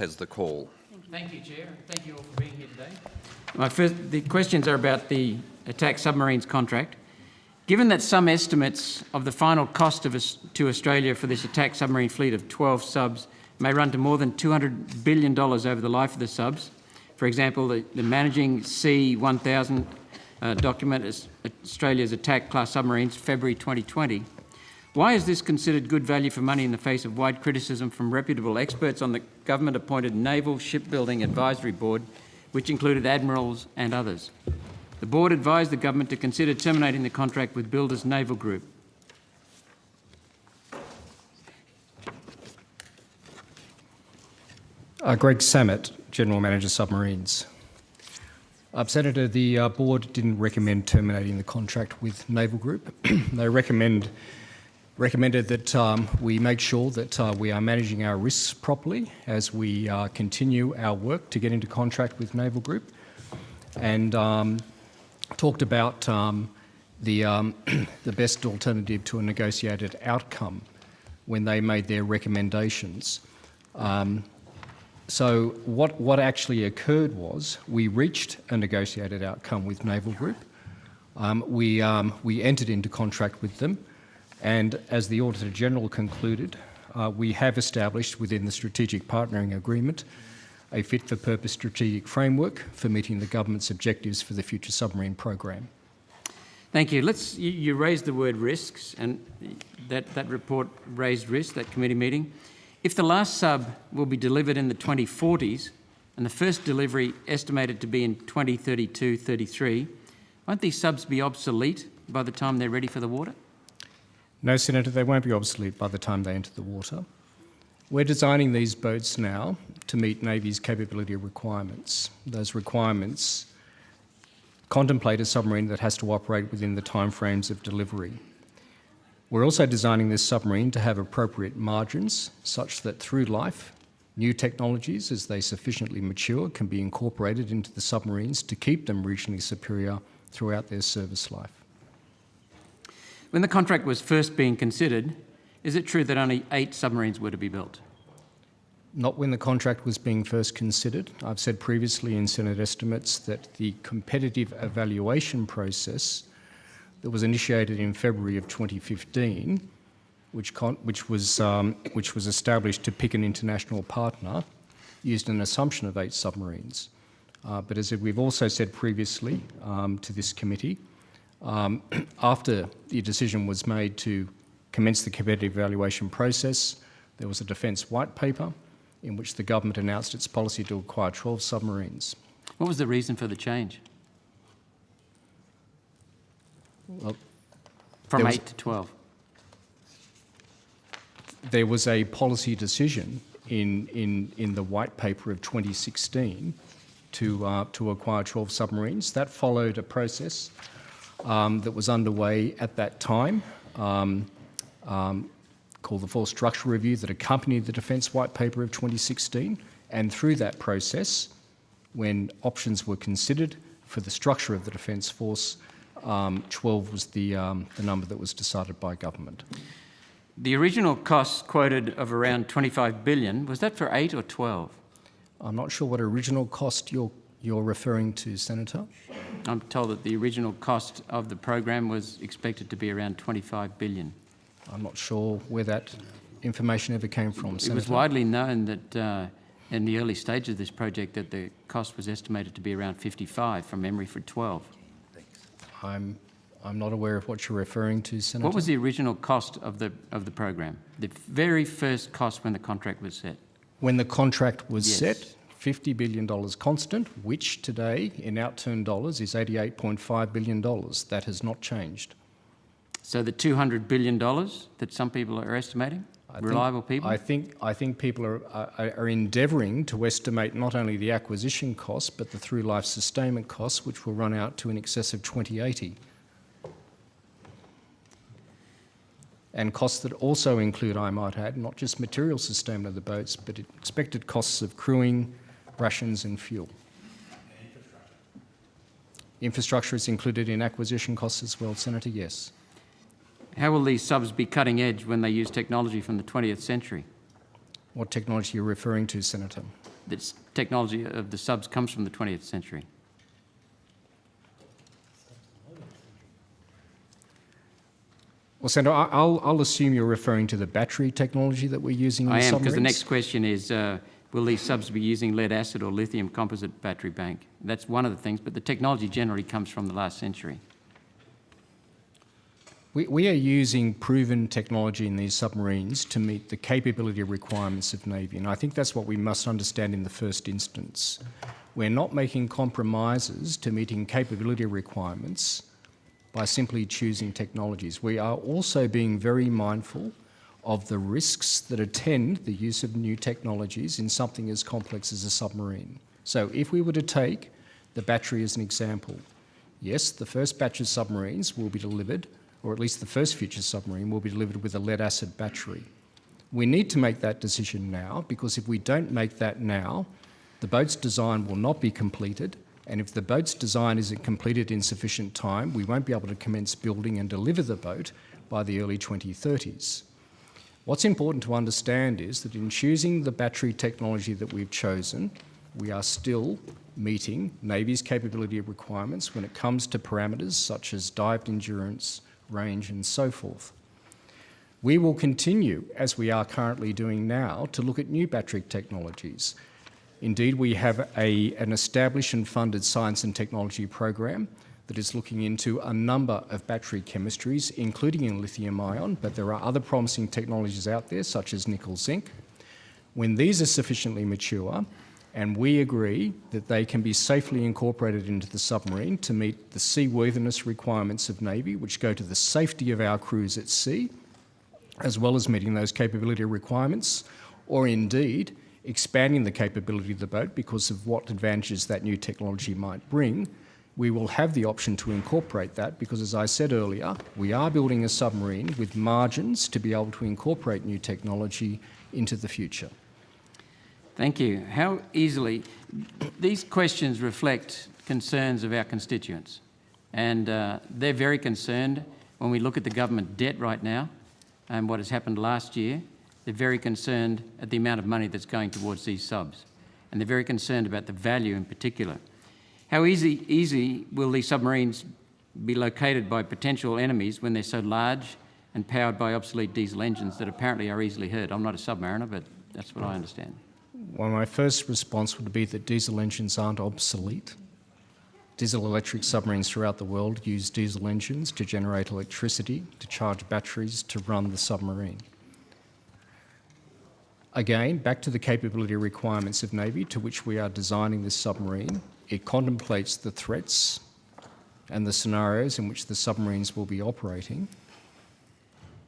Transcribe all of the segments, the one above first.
has the call. Thank you, Chair. Thank you all for being here today. The questions are about the Attack Submarines contract. Given that some estimates of the final cost to Australia for this attack submarine fleet of 12 subs may run to more than $200 billion over the life of the subs, for example, the Managing C-1000 document is Australia's attack class submarines, February 2020. Why is this considered good value for money in the face of wide criticism from reputable experts on the government-appointed Naval Shipbuilding Advisory Board, which included admirals and others? The board advised the government to consider terminating the contract with Builders Naval Group. Greg Samet, General Manager Submarines. Senator, the board didn't recommend terminating the contract with Naval Group. They recommended that we make sure that we are managing our risks properly as we continue our work to get into contract with Naval Group, and talked about the best alternative to a negotiated outcome when they made their recommendations. So what actually occurred was we reached a negotiated outcome with Naval Group. We entered into contract with them, and as the Auditor General concluded, we have established within the Strategic Partnering Agreement a fit-for-purpose strategic framework for meeting the government's objectives for the Future Submarine program. Thank you. You raised the word risks, and that report raised risks, that committee meeting. If the last sub will be delivered in the 2040s and the first delivery estimated to be in 2032-33, won't these subs be obsolete by the time they're ready for the water? No, Senator, they won't be obsolete by the time they enter the water. We're designing these boats now to meet Navy's capability requirements. Those requirements contemplate a submarine that has to operate within the timeframes of delivery. We're also designing this submarine to have appropriate margins such that through life, new technologies, as they sufficiently mature, can be incorporated into the submarines to keep them regionally superior throughout their service life. When the contract was first being considered, is it true that only 8 submarines were to be built? Not when the contract was being first considered. I've said previously in Senate estimates that the competitive evaluation process that was initiated in February of 2015, which was established to pick an international partner, used an assumption of 8 submarines. But as we've also said previously to this committee, after the decision was made to commence the competitive evaluation process, there was a Defence White Paper in which the government announced its policy to acquire 12 submarines. What was the reason for the change? Well, from 8 to 12? There was a policy decision in the White Paper of 2016 to acquire 12 submarines. That followed a process that was underway at that time, called the Full Structure Review, that accompanied the Defence White Paper of 2016. And through that process, when options were considered for the structure of the Defence Force, 12 was the number that was decided by government. The original cost quoted of around $25 billion, was that for 8 or 12? I'm not sure what original cost you're referring to, Senator. I'm told that the original cost of the program was expected to be around $25 billion. I'm not sure where that information ever came from, Senator. It was widely known that in the early stages of this project that the cost was estimated to be around 55, from memory, for 12. I'm not aware of what you're referring to, Senator. What was the original cost of the program? The very first cost when the contract was set? When the contract was set, $50 billion constant, which today in outturned dollars is $88.5 billion. That has not changed. So the $200 billion that some people are estimating? Reliable people? I think people are endeavouring to estimate not only the acquisition cost but the through-life sustainment costs, which will run out to in excess of 2080. And costs that also include, I might add, not just material sustainment of the boats, but expected costs of crewing, rations and fuel. Infrastructure is included in acquisition costs as well, Senator, yes. How will these subs be cutting edge when they use technology from the 20th century? What technology are you referring to, Senator? that technology of the subs comes from the 20th century? Well, Senator, I'll assume you're referring to the battery technology that we're using in I am, submarines. because the next question is, will these subs be using lead acid or lithium composite battery bank? That's one of the things, but the technology generally comes from the last century. We are using proven technology in these submarines to meet the capability requirements of Navy, and I think that's what we must understand in the first instance. We're not making compromises to meeting capability requirements by simply choosing technologies. We are also being very mindful of the risks that attend the use of new technologies in something as complex as a submarine. So if we were to take the battery as an example, yes, the first batch of submarines will be delivered, or at least the first future submarine will be delivered with a lead-acid battery. We need to make that decision now, because if we don't make that now, the boat's design will not be completed, and if the boat's design isn't completed in sufficient time, we won't be able to commence building and deliver the boat by the early 2030s. What's important to understand is that in choosing the battery technology that we've chosen, we are still meeting Navy's capability requirements when it comes to parameters such as dived endurance, range, and so forth. We will continue, as we are currently doing now, to look at new battery technologies. Indeed, we have an established and funded science and technology program that is looking into a number of battery chemistries, including in lithium-ion, but there are other promising technologies out there, such as nickel-zinc. When these are sufficiently mature, and we agree that they can be safely incorporated into the submarine to meet the seaworthiness requirements of Navy, which go to the safety of our crews at sea, as well as meeting those capability requirements, or indeed expanding the capability of the boat because of what advantages that new technology might bring, we will have the option to incorporate that because, as I said earlier, we are building a submarine with margins to be able to incorporate new technology into the future. Thank you. How easily... These questions reflect concerns of our constituents, and they're very concerned when we look at the government debt right now and what has happened last year. They're very concerned at the amount of money that's going towards these subs, and they're very concerned about the value in particular. How easy will these submarines be located by potential enemies when they're so large and powered by obsolete diesel engines that apparently are easily hurt? I'm not a submariner, but that's what I understand. Well, my first response would be that diesel engines aren't obsolete. Diesel-electric submarines throughout the world use diesel engines to generate electricity, to charge batteries, to run the submarine. Again, back to the capability requirements of Navy to which we are designing this submarine. It contemplates the threats and the scenarios in which the submarines will be operating,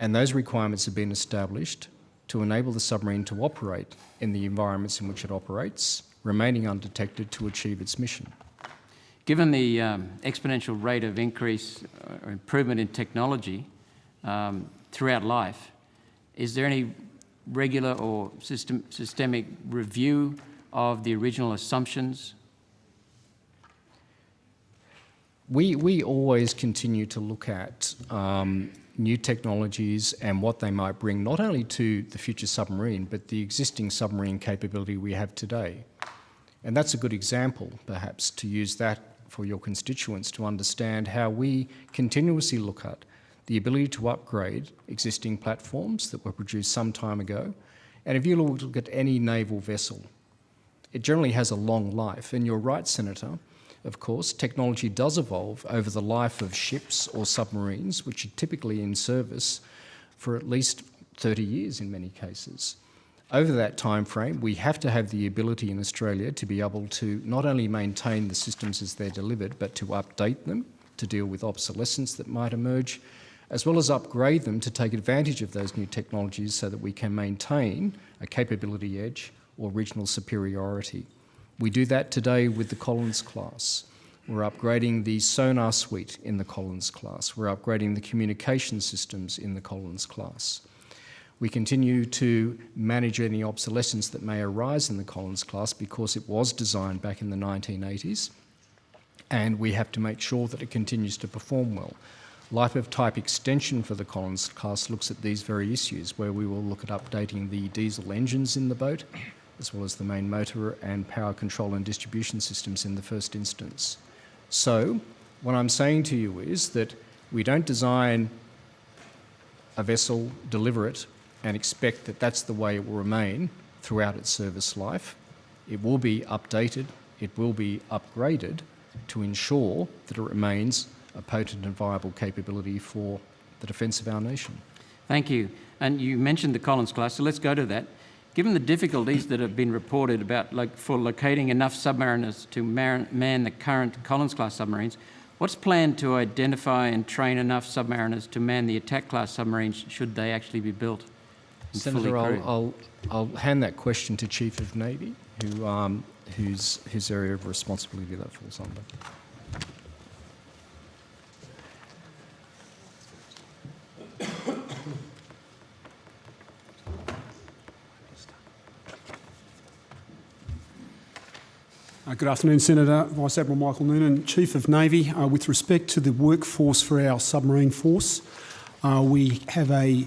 and those requirements have been established to enable the submarine to operate in the environments in which it operates, remaining undetected to achieve its mission. Given the exponential rate of increase or improvement in technology throughout life, is there any regular or systemic review of the original assumptions? We always continue to look at new technologies and what they might bring, not only to the future submarine, but the existing submarine capability we have today. And that's a good example, perhaps, to use that for your constituents to understand how we continuously look at the ability to upgrade existing platforms that were produced some time ago. And if you look at any naval vessel, it generally has a long life. And you're right, Senator, of course, technology does evolve over the life of ships or submarines, which are typically in service for at least 30 years in many cases. Over that time frame, we have to have the ability in Australia to be able to not only maintain the systems as they're delivered, but to update them, to deal with obsolescence that might emerge, as well as upgrade them to take advantage of those new technologies so that we can maintain a capability edge or regional superiority. We do that today with the Collins class. We're upgrading the sonar suite in the Collins class. We're upgrading the communication systems in the Collins class. We continue to manage any obsolescence that may arise in the Collins class because it was designed back in the 1980s, and we have to make sure that it continues to perform well. Life of type extension for the Collins class looks at these very issues, where we will look at updating the diesel engines in the boat, as well as the main motor and power control and distribution systems in the first instance. So what I'm saying to you is that we don't design a vessel, deliver it, and expect that that's the way it will remain throughout its service life. It will be updated, it will be upgraded to ensure that it remains a potent and viable capability for the defence of our nation. Thank you. And you mentioned the Collins class, so let's go to that. Given the difficulties that have been reported about for locating enough submariners to man the current Collins class submarines, what's planned to identify and train enough submariners to man the attack class submarines should they actually be built? Senator, I'll hand that question to Chief of Navy, whose area of responsibility that falls under. Good afternoon, Senator. Vice Admiral Michael Noonan, Chief of Navy. With respect to the workforce for our submarine force, we have a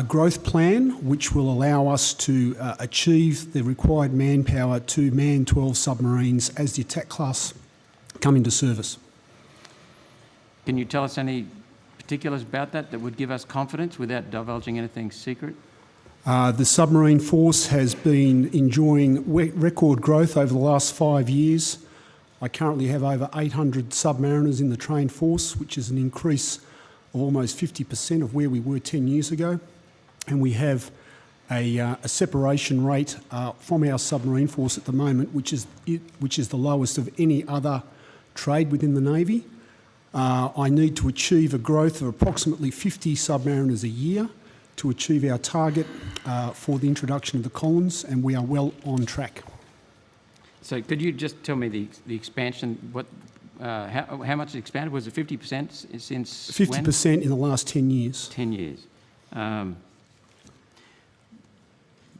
growth plan which will allow us to achieve the required manpower to man 12 submarines as the attack class come into service. Can you tell us any particulars about that would give us confidence without divulging anything secret? The submarine force has been enjoying record growth over the last 5 years. I currently have over 800 submariners in the trained force, which is an increase of almost 50% of where we were 10 years ago. And we have a separation rate from our submarine force at the moment, which is the lowest of any other trade within the Navy. I need to achieve a growth of approximately 50 submariners a year to achieve our target for the introduction of the Collins, and we are well on track. So could you just tell me the expansion, how much it expanded? Was it 50% since 50% when? in the last 10 years. 10 years.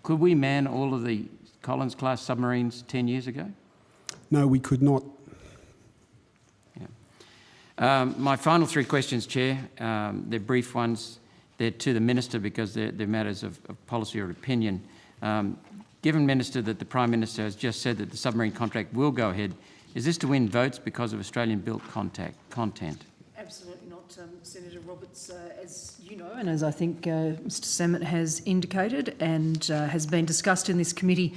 Could we man all of the Collins-class submarines 10 years ago? No, we could not. Yeah. My final three questions, Chair, they're brief ones. They're to the Minister because they're matters of policy or opinion. Given, Minister, that the Prime Minister has just said that the submarine contract will go ahead, is this to win votes because of Australian-built content? Absolutely not, Senator Roberts. As you know, and as I think Mr Samet has indicated and has been discussed in this committee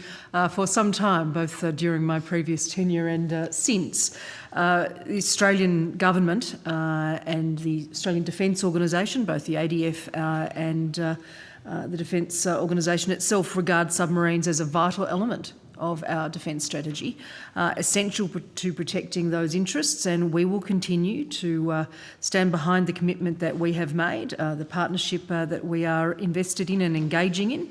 for some time, both during my previous tenure and since, the Australian government and the Australian Defence Organisation, both the ADF and the Defence Organisation itself, regard submarines as a vital element of our defence strategy, essential to protecting those interests, and we will continue to stand behind the commitment that we have made, the partnership that we are invested in and engaging in.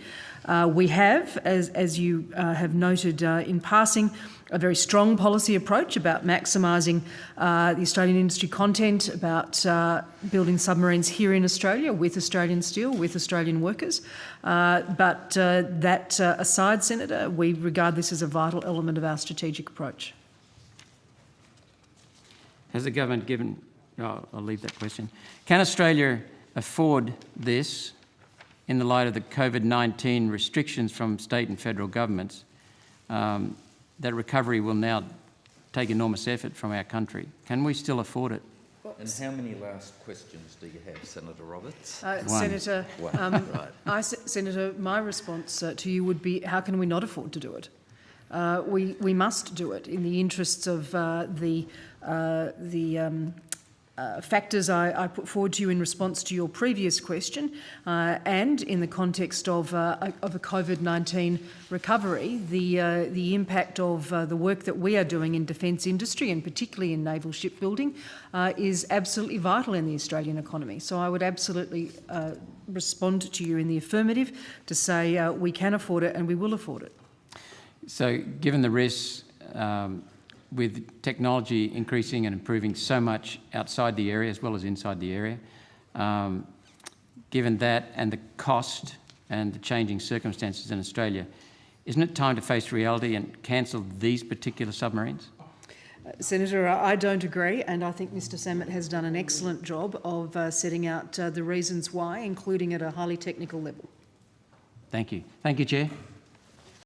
We have, as you have noted in passing, a very strong policy approach about maximising the Australian industry content, about building submarines here in Australia with Australian steel, with Australian workers. But that aside, Senator, we regard this as a vital element of our strategic approach. Has the government given... I'll leave that question. Can Australia afford this in the light of the COVID-19 restrictions from state and federal governments? That recovery will now take enormous effort from our country. Can we still afford it? And how many last questions do you have, Senator Roberts? Senator, Right. Senator, my response to you would be, how can we not afford to do it? We must do it in the interests of the factors I put forward to you in response to your previous question, and in the context of a COVID-19 recovery, the impact of the work that we are doing in defence industry, and particularly in naval shipbuilding, is absolutely vital in the Australian economy. So I would absolutely respond to you in the affirmative to say we can afford it and we will afford it. So given the risks with technology increasing and improving so much outside the area as well as inside the area, given that and the cost and the changing circumstances in Australia, isn't it time to face reality and cancel these particular submarines? Senator, I don't agree, and I think Mr Samet has done an excellent job of setting out the reasons why, including at a highly technical level. Thank you. Thank you, Chair.